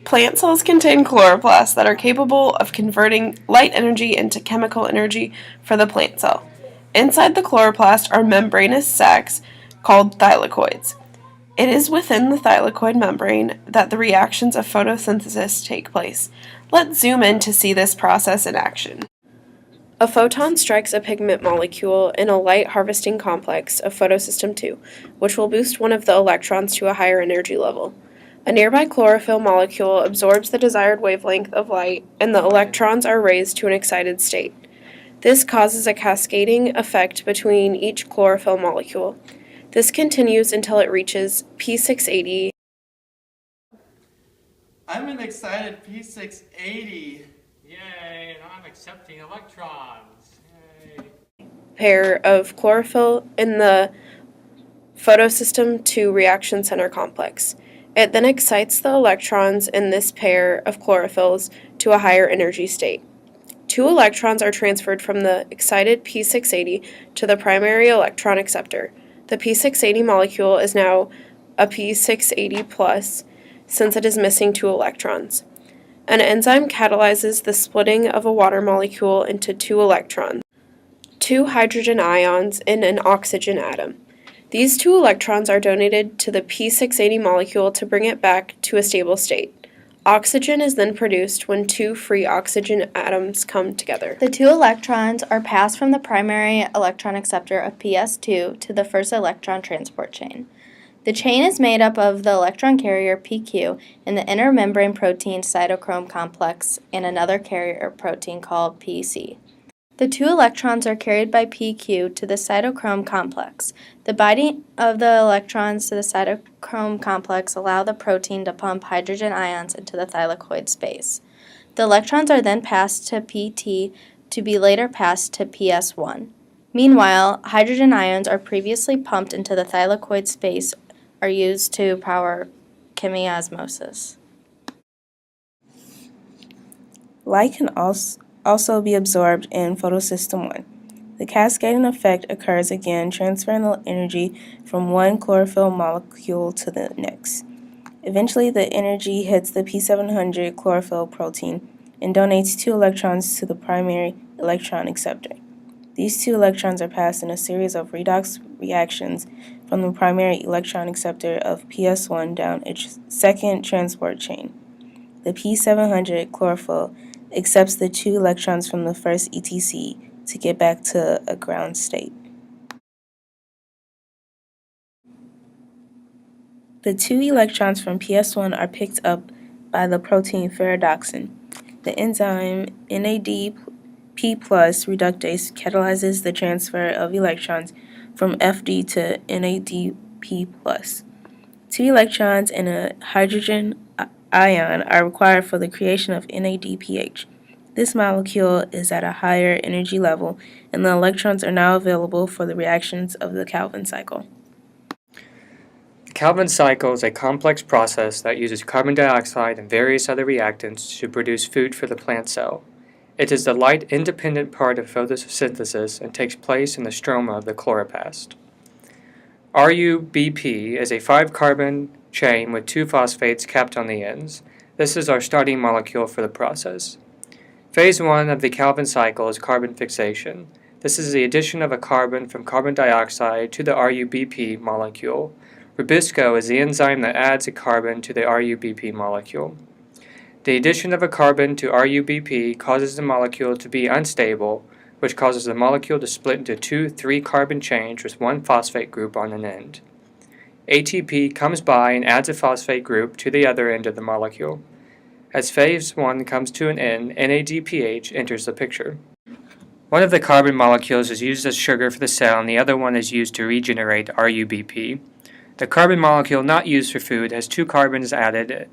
Plant cells contain chloroplasts that are capable of converting light energy into chemical energy for the plant cell. Inside the chloroplast are membranous sacs called thylakoids. It is within the thylakoid membrane that the reactions of photosynthesis take place. Let's zoom in to see this process in action. A photon strikes a pigment molecule in a light harvesting complex of photosystem 2, which will boost one of the electrons to a higher energy level. A nearby chlorophyll molecule absorbs the desired wavelength of light, and the electrons are raised to an excited state. This causes a cascading effect between each chlorophyll molecule. This continues until it reaches P680. I'm an excited P680. Yay, and I'm accepting electrons. Yay. Pair of chlorophyll in the photosystem 2 reaction center complex. It then excites the electrons in this pair of chlorophylls to a higher energy state. 2 electrons are transferred from the excited P680 to the primary electron acceptor. The P680 molecule is now a P680 plus since it is missing 2 electrons. An enzyme catalyzes the splitting of a water molecule into 2 electrons, 2 hydrogen ions in an oxygen atom. These 2 electrons are donated to the P680 molecule to bring it back to a stable state. Oxygen is then produced when 2 free oxygen atoms come together. The 2 electrons are passed from the primary electron acceptor of PS2 to the first electron transport chain. The chain is made up of the electron carrier PQ and the inner membrane protein cytochrome complex and another carrier protein called PC. The 2 electrons are carried by PQ to the cytochrome complex. The binding of the electrons to the cytochrome complex allow the protein to pump hydrogen ions into the thylakoid space. The electrons are then passed to PT to be later passed to PS1. Meanwhile, hydrogen ions are previously pumped into the thylakoid space are used to power chemiosmosis. Light can also be absorbed in photosystem 1. The cascading effect occurs again, transferring the energy from one chlorophyll molecule to the next. Eventually, the energy hits the P700 chlorophyll protein and donates 2 electrons to the primary electron acceptor. These 2 electrons are passed in a series of redox reactions from the primary electron acceptor of PS1 down its second transport chain. The P700 chlorophyll accepts the 2 electrons from the first ETC to get back to a ground state. The 2 electrons from PS1 are picked up by the protein ferredoxin. The enzyme NADP+ reductase catalyzes the transfer of electrons from FD to NADP+. 2 electrons and a hydrogen ion are required for the creation of NADPH. This molecule is at a higher energy level, and the electrons are now available for the reactions of the Calvin cycle. The Calvin cycle is a complex process that uses carbon dioxide and various other reactants to produce food for the plant cell. It is the light-independent part of photosynthesis and takes place in the stroma of the chloroplast. RUBP is a 5-carbon chain with 2 phosphates capped on the ends. This is our starting molecule for the process. Phase 1 of the Calvin cycle is carbon fixation. This is the addition of a carbon from carbon dioxide to the RUBP molecule. Rubisco is the enzyme that adds a carbon to the RUBP molecule. The addition of a carbon to RUBP causes the molecule to be unstable, which causes the molecule to split into 2 3-carbon chains with 1 phosphate group on an end. ATP comes by and adds a phosphate group to the other end of the molecule. As phase 1 comes to an end, NADPH enters the picture. One of the carbon molecules is used as sugar for the cell and the other one is used to regenerate RUBP. The carbon molecule not used for food has 2 carbons added